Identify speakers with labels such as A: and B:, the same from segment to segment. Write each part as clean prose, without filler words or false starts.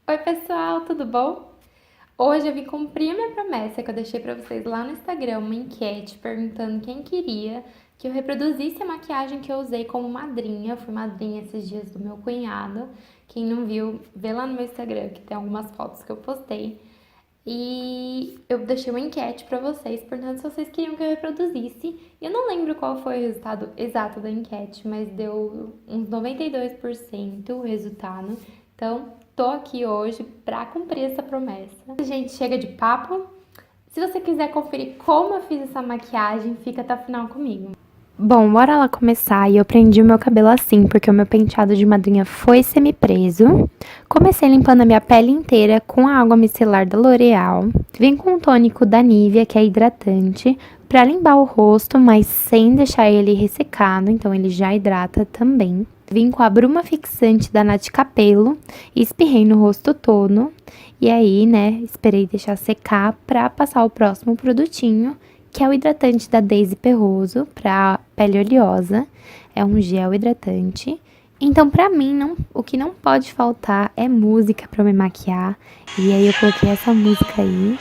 A: Oi, pessoal, tudo bom? Hoje eu vim cumprir a minha promessa que eu deixei pra vocês lá no Instagram, uma enquete perguntando quem queria que eu reproduzisse a maquiagem que eu usei como madrinha. Eu fui madrinha esses dias do meu cunhado. Quem não viu, vê lá no meu Instagram que tem algumas fotos que eu postei. E eu deixei uma enquete pra vocês perguntando se vocês queriam que eu reproduzisse. Eu não lembro qual foi o resultado exato da enquete, mas deu uns 92% o resultado. Então, tô aqui hoje pra cumprir essa promessa. Gente, chega de papo. Se você quiser conferir como eu fiz essa maquiagem, fica até o final comigo. Bom, bora lá começar. E eu prendi o meu cabelo assim, porque o meu penteado de madrinha foi semi-preso. Comecei limpando a minha pele inteira com a água micelar da L'Oreal. Vim com um tônico da Nivea, que é hidratante, para limpar o rosto, mas sem deixar ele ressecado, então ele já hidrata também. Vim com a bruma fixante da Nath Capello e espirrei no rosto todo. E aí, né, esperei deixar secar para passar o próximo produtinho, que é o hidratante da Daisy Perroso para pele oleosa. É um gel hidratante. Então, pra mim, o que não pode faltar é música pra eu me maquiar. E aí eu coloquei essa música aí.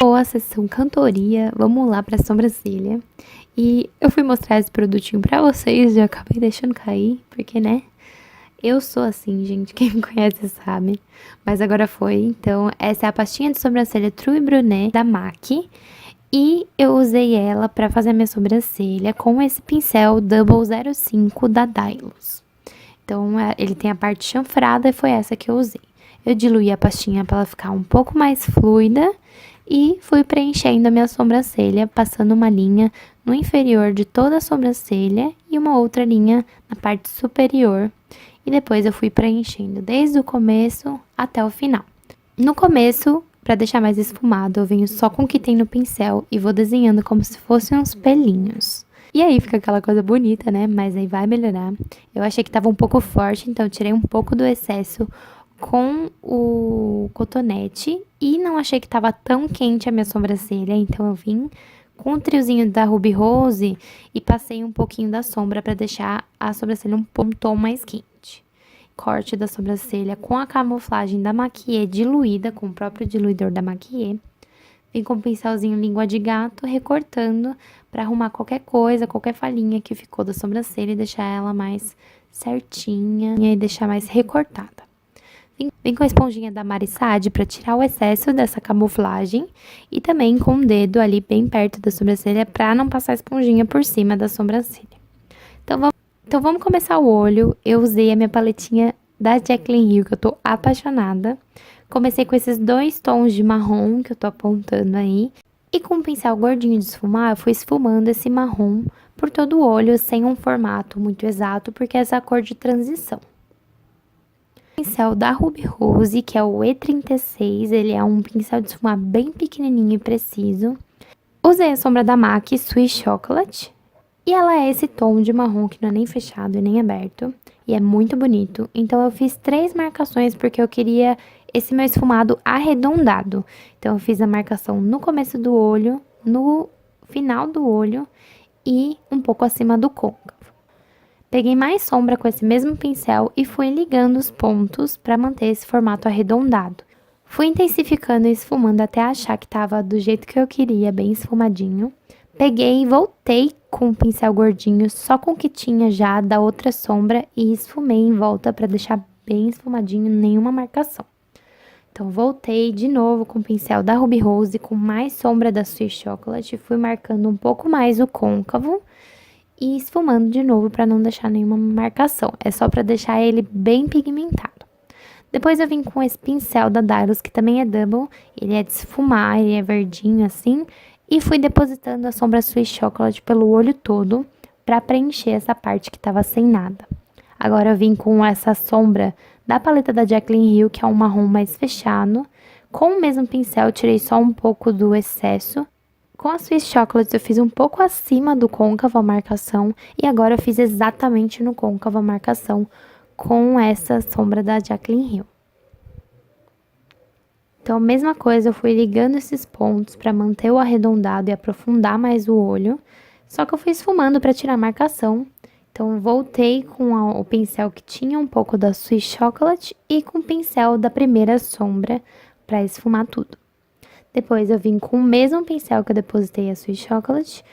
A: Boa sessão cantoria, vamos lá pra sobrancelha. E eu fui mostrar esse produtinho pra vocês, já acabei deixando cair, porque, né? Eu sou assim, gente, quem me conhece sabe. Mas agora foi, então, essa é a pastinha de sobrancelha True Brunet da MAC. E eu usei ela pra fazer a minha sobrancelha com esse pincel Double 05 da Dylos. Então, ele tem a parte chanfrada e foi essa que eu usei. Eu diluí a pastinha para ela ficar um pouco mais fluida e fui preenchendo a minha sobrancelha, passando uma linha no inferior de toda a sobrancelha e uma outra linha na parte superior. E depois eu fui preenchendo desde o começo até o final. No começo, para deixar mais esfumado, eu venho só com o que tem no pincel e vou desenhando como se fossem uns pelinhos. E aí fica aquela coisa bonita, né? Mas aí vai melhorar. Eu achei que tava um pouco forte, então eu tirei um pouco do excesso com o cotonete. E não achei que tava tão quente a minha sobrancelha, então eu vim com o triozinho da Ruby Rose e passei um pouquinho da sombra para deixar a sobrancelha um tom mais quente. Corte da sobrancelha com a camuflagem da Maquia diluída, com o próprio diluidor da Maquia. Vim com um pincelzinho língua de gato, recortando para arrumar qualquer coisa, qualquer falhinha que ficou da sobrancelha e deixar ela mais certinha e deixar mais recortada. Vim com a esponjinha da Marissade para tirar o excesso dessa camuflagem e também com o dedo ali bem perto da sobrancelha para não passar a esponjinha por cima da sobrancelha. Então vamos começar o olho. Eu usei a minha paletinha da Jaclyn Hill, que eu tô apaixonada. Comecei com esses dois tons de marrom que eu tô apontando aí. E com um pincel gordinho de esfumar, eu fui esfumando esse marrom por todo o olho, sem um formato muito exato, porque essa é a cor de transição. Pincel da Ruby Rose, que é o E36, ele é um pincel de esfumar bem pequenininho e preciso. Usei a sombra da MAC Sweet Chocolate, e ela é esse tom de marrom que não é nem fechado e nem aberto, e é muito bonito. Então eu fiz 3 marcações porque eu queria esse meu esfumado arredondado. Então eu fiz a marcação no começo do olho, no final do olho e um pouco acima do côncavo. Peguei mais sombra com esse mesmo pincel e fui ligando os pontos para manter esse formato arredondado. Fui intensificando e esfumando até achar que estava do jeito que eu queria, bem esfumadinho. Peguei e voltei com o pincel gordinho, só com o que tinha já da outra sombra e esfumei em volta para deixar bem esfumadinho, nenhuma marcação. Então, voltei de novo com o pincel da Ruby Rose, com mais sombra da Sweet Chocolate, fui marcando um pouco mais o côncavo e esfumando de novo para não deixar nenhuma marcação. É só para deixar ele bem pigmentado. Depois eu vim com esse pincel da Dylos, que também é double, ele é de esfumar, ele é verdinho assim, e fui depositando a sombra Sweet Chocolate pelo olho todo para preencher essa parte que estava sem nada. Agora eu vim com essa sombra da paleta da Jaclyn Hill, que é um marrom mais fechado. Com o mesmo pincel eu tirei só um pouco do excesso. Com a Sweet Chocolate eu fiz um pouco acima do côncavo a marcação e agora eu fiz exatamente no côncavo a marcação com essa sombra da Jaclyn Hill. Então, a mesma coisa, eu fui ligando esses pontos para manter o arredondado e aprofundar mais o olho. Só que eu fui esfumando para tirar a marcação. Então, voltei com o pincel que tinha um pouco da Sweet Chocolate e com o pincel da primeira sombra para esfumar tudo. Depois, eu vim com o mesmo pincel que eu depositei a Sweet Chocolate,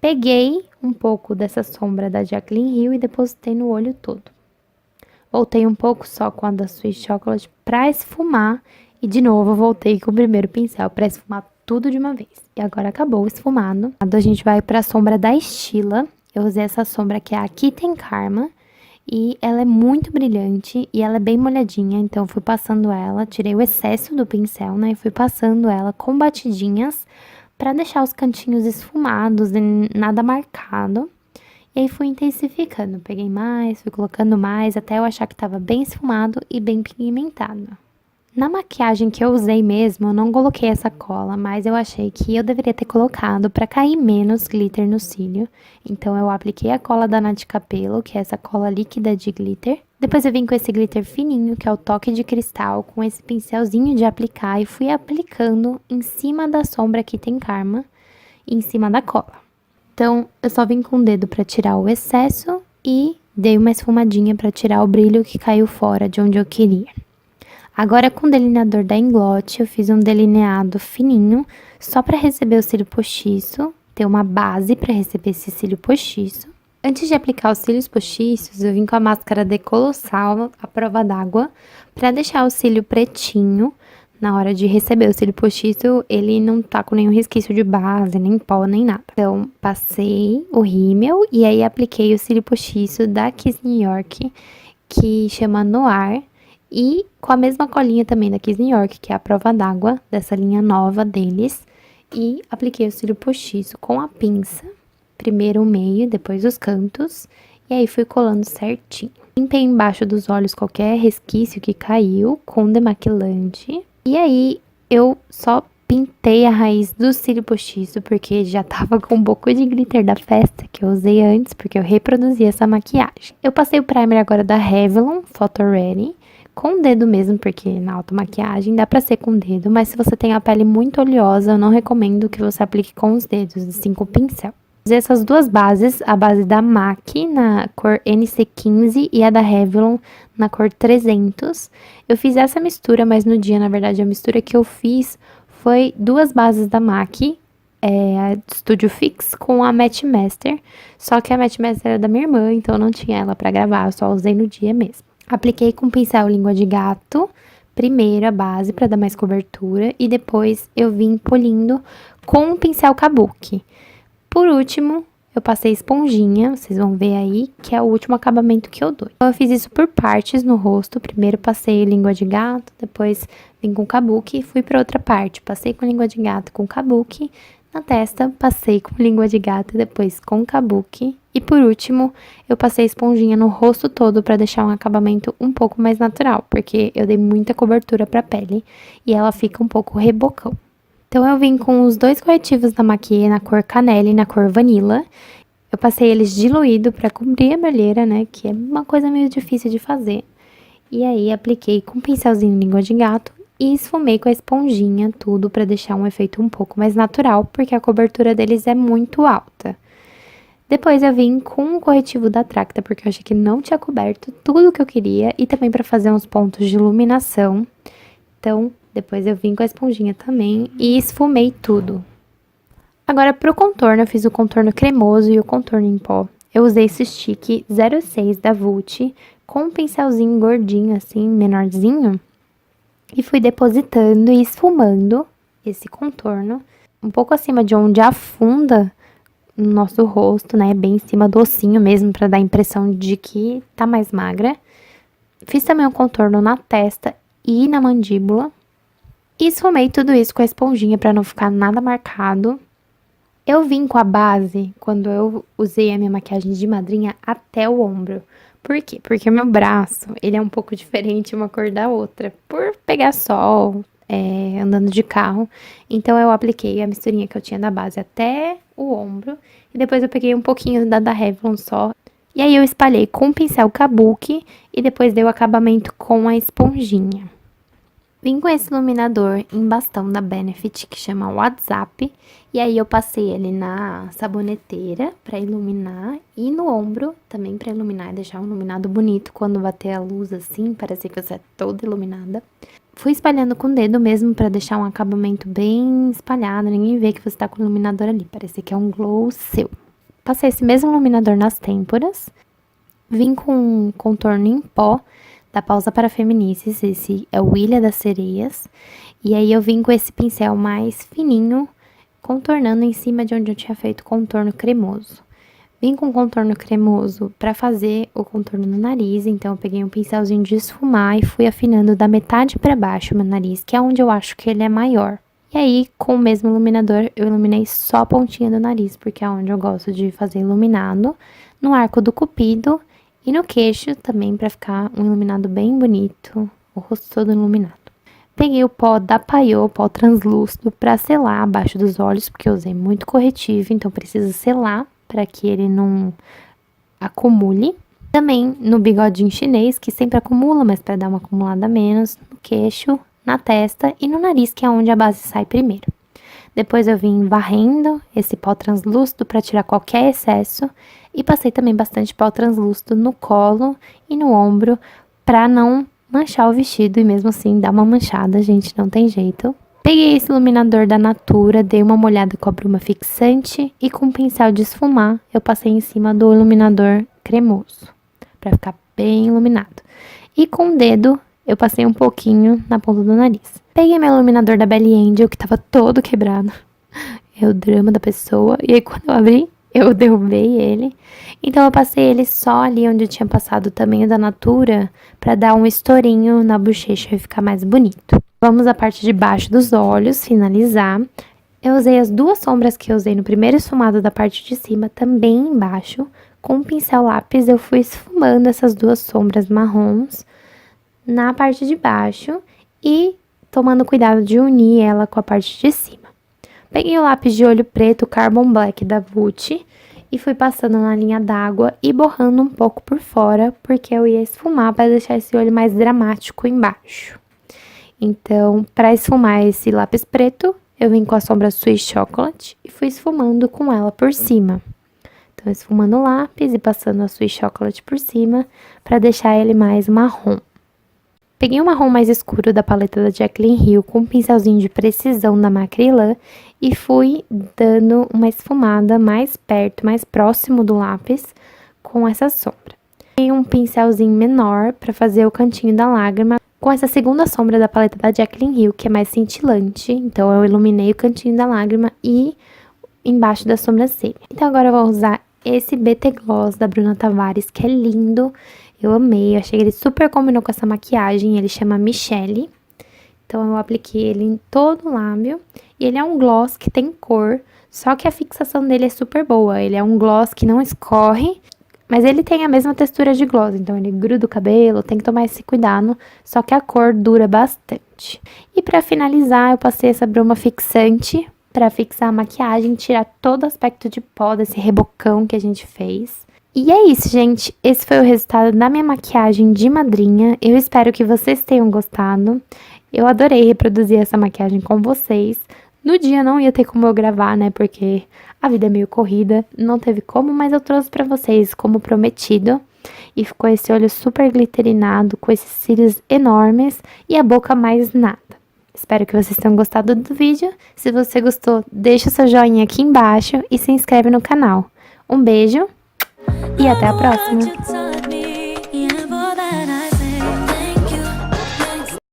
A: peguei um pouco dessa sombra da Jaclyn Hill e depositei no olho todo. Voltei um pouco só com a da Sweet Chocolate para esfumar e de novo voltei com o primeiro pincel para esfumar tudo de uma vez. E agora acabou o esfumado. A gente vai para a sombra da Stila. Eu usei essa sombra que é a Aqui Tem Karma e ela é muito brilhante e ela é bem molhadinha, então eu fui passando ela, tirei o excesso do pincel, né, e fui passando ela com batidinhas para deixar os cantinhos esfumados e nada marcado. E aí fui intensificando, peguei mais, fui colocando mais, até eu achar que estava bem esfumado e bem pigmentado. Na maquiagem que eu usei mesmo, eu não coloquei essa cola, mas eu achei que eu deveria ter colocado para cair menos glitter no cílio. Então eu apliquei a cola da Naty Capello, que é essa cola líquida de glitter. Depois eu vim com esse glitter fininho, que é o toque de cristal, com esse pincelzinho de aplicar e fui aplicando em cima da sombra que tem Karma e em cima da cola. Então, eu só vim com o dedo para tirar o excesso e dei uma esfumadinha para tirar o brilho que caiu fora de onde eu queria. Agora, com o delineador da Inglot, eu fiz um delineado fininho, só para receber o cílio postiço, ter uma base para receber esse cílio postiço. Antes de aplicar os cílios postiços, eu vim com a máscara de Colossal à prova d'água, para deixar o cílio pretinho. Na hora de receber o cílio postiço, ele não tá com nenhum resquício de base, nem pó, nem nada. Então, passei o rímel e aí apliquei o cílio postiço da Kiss New York, que chama Noir. E com a mesma colinha também da Kiss New York, que é a prova d'água, dessa linha nova deles. E apliquei o cílio postiço com a pinça. Primeiro o meio, depois os cantos. E aí fui colando certinho. Limpei embaixo dos olhos qualquer resquício que caiu com demaquilante. E aí, eu só pintei a raiz do cílio postiço, porque já tava com um pouco de glitter da festa que eu usei antes, porque eu reproduzi essa maquiagem. Eu passei o primer agora da Revlon Photo Ready, com o dedo mesmo, porque na automaquiagem dá pra ser com o dedo, mas se você tem a pele muito oleosa, eu não recomendo que você aplique com os dedos, assim com o pincel. Usei essas duas bases, a base da MAC na cor NC15 e a da Revlon na cor 300. Eu fiz essa mistura, mas no dia, na verdade, a mistura que eu fiz foi duas bases da MAC, a Studio Fix com a Matte Master. Só que a Matte Master era da minha irmã, então eu não tinha ela pra gravar, eu só usei no dia mesmo. Apliquei com pincel língua de gato, primeiro a base pra dar mais cobertura, e depois eu vim polindo com o pincel Kabuki. Por último, eu passei esponjinha, vocês vão ver aí, que é o último acabamento que eu dou. Então, eu fiz isso por partes no rosto. Primeiro passei língua de gato, depois vim com kabuki e fui para outra parte. Passei com língua de gato com kabuki. Na testa, passei com língua de gato e depois com kabuki. E por último, eu passei esponjinha no rosto todo para deixar um acabamento um pouco mais natural, porque eu dei muita cobertura para a pele e ela fica um pouco rebocão. Então, eu vim com os dois corretivos da Maquia na cor canela e na cor vanilla. Eu passei eles diluído para cobrir a minha olheira, né? Que é uma coisa meio difícil de fazer. E aí, apliquei com um pincelzinho língua de gato e esfumei com a esponjinha tudo para deixar um efeito um pouco mais natural, porque a cobertura deles é muito alta. Depois, eu vim com o corretivo da Tracta, porque eu achei que não tinha coberto tudo o que eu queria. E também para fazer uns pontos de iluminação. Então, depois eu vim com a esponjinha também e esfumei tudo. Agora, pro contorno, eu fiz o contorno cremoso e o contorno em pó. Eu usei esse stick 06 da Vult com um pincelzinho gordinho, assim, menorzinho. E fui depositando e esfumando esse contorno um pouco acima de onde afunda no nosso rosto, né? Bem em cima do ossinho mesmo, pra dar a impressão de que tá mais magra. Fiz também um contorno na testa e na mandíbula. E esfumei tudo isso com a esponjinha para não ficar nada marcado. Eu vim com a base, quando eu usei a minha maquiagem de madrinha, até o ombro. Por quê? Porque o meu braço, ele é um pouco diferente uma cor da outra. Por pegar sol, andando de carro. Então, eu apliquei a misturinha que eu tinha da base até o ombro. E depois eu peguei um pouquinho da Revlon só. E aí, eu espalhei com o pincel Kabuki e depois dei o acabamento com a esponjinha. Vim com esse iluminador em bastão da Benefit, que chama WhatsApp. E aí eu passei ele na saboneteira pra iluminar e no ombro também pra iluminar e deixar um iluminado bonito quando bater a luz assim, parece que você é toda iluminada. Fui espalhando com o dedo mesmo pra deixar um acabamento bem espalhado, ninguém vê que você tá com o iluminador ali, parece que é um glow seu. Passei esse mesmo iluminador nas têmporas. Vim com um contorno em pó da Pausa para Feminices, esse é o Ilha das Sereias. E aí eu vim com esse pincel mais fininho, contornando em cima de onde eu tinha feito contorno cremoso. Vim com contorno cremoso para fazer o contorno no nariz, então eu peguei um pincelzinho de esfumar e fui afinando da metade para baixo o meu nariz, que é onde eu acho que ele é maior. E aí, com o mesmo iluminador, eu iluminei só a pontinha do nariz, porque é onde eu gosto de fazer iluminado, no arco do cupido e no queixo também, para ficar um iluminado bem bonito, o rosto todo iluminado. Peguei o pó da Paiô, pó translúcido, para selar abaixo dos olhos, porque eu usei muito corretivo, então precisa selar para que ele não acumule. Também no bigodinho chinês, que sempre acumula, mas para dar uma acumulada menos, no queixo, na testa e no nariz, que é onde a base sai primeiro. Depois eu vim varrendo esse pó translúcido para tirar qualquer excesso e passei também bastante pó translúcido no colo e no ombro para não manchar o vestido e mesmo assim dar uma manchada, gente, não tem jeito. Peguei esse iluminador da Natura, dei uma molhada com a bruma fixante e com um pincel de esfumar eu passei em cima do iluminador cremoso para ficar bem iluminado. E com o dedo eu passei um pouquinho na ponta do nariz. Peguei meu iluminador da Belly Angel, que tava todo quebrado. É o drama da pessoa. E aí, quando eu abri, eu derrubei ele. Então, eu passei ele só ali onde eu tinha passado o tamanho da Natura, pra dar um estourinho na bochecha e ficar mais bonito. Vamos à parte de baixo dos olhos, finalizar. Eu usei as duas sombras que eu usei no primeiro esfumado da parte de cima, também embaixo. Com um pincel lápis, eu fui esfumando essas duas sombras marrons na parte de baixo e tomando cuidado de unir ela com a parte de cima. Peguei o lápis de olho preto Carbon Black da Gucci e fui passando na linha d'água e borrando um pouco por fora, porque eu ia esfumar para deixar esse olho mais dramático embaixo. Então, para esfumar esse lápis preto, eu vim com a sombra Sweet Chocolate e fui esfumando com ela por cima. Então, esfumando o lápis e passando a Sweet Chocolate por cima para deixar ele mais marrom. Peguei um marrom mais escuro da paleta da Jaclyn Hill com um pincelzinho de precisão da Macrylan e fui dando uma esfumada mais perto, mais próximo do lápis com essa sombra. Peguei um pincelzinho menor para fazer o cantinho da lágrima com essa segunda sombra da paleta da Jaclyn Hill, que é mais cintilante. Então, eu iluminei o cantinho da lágrima e embaixo da sobrancelha. Então, agora eu vou usar esse BT Gloss da Bruna Tavares, que é lindo. Eu amei, eu achei que ele super combinou com essa maquiagem, ele chama Michelle. Então, eu apliquei ele em todo o lábio. E ele é um gloss que tem cor, só que a fixação dele é super boa. Ele é um gloss que não escorre, mas ele tem a mesma textura de gloss. Então, ele gruda o cabelo, tem que tomar esse cuidado, só que a cor dura bastante. E pra finalizar, eu passei essa bruma fixante pra fixar a maquiagem, tirar todo o aspecto de pó desse rebocão que a gente fez. E é isso, gente. Esse foi o resultado da minha maquiagem de madrinha. Eu espero que vocês tenham gostado. Eu adorei reproduzir essa maquiagem com vocês. No dia não ia ter como eu gravar, né? Porque a vida é meio corrida. Não teve como, mas eu trouxe pra vocês como prometido. E ficou esse olho super glitterinado, com esses cílios enormes e a boca mais nada. Espero que vocês tenham gostado do vídeo. Se você gostou, deixa seu joinha aqui embaixo e se inscreve no canal. Um beijo! E até a próxima!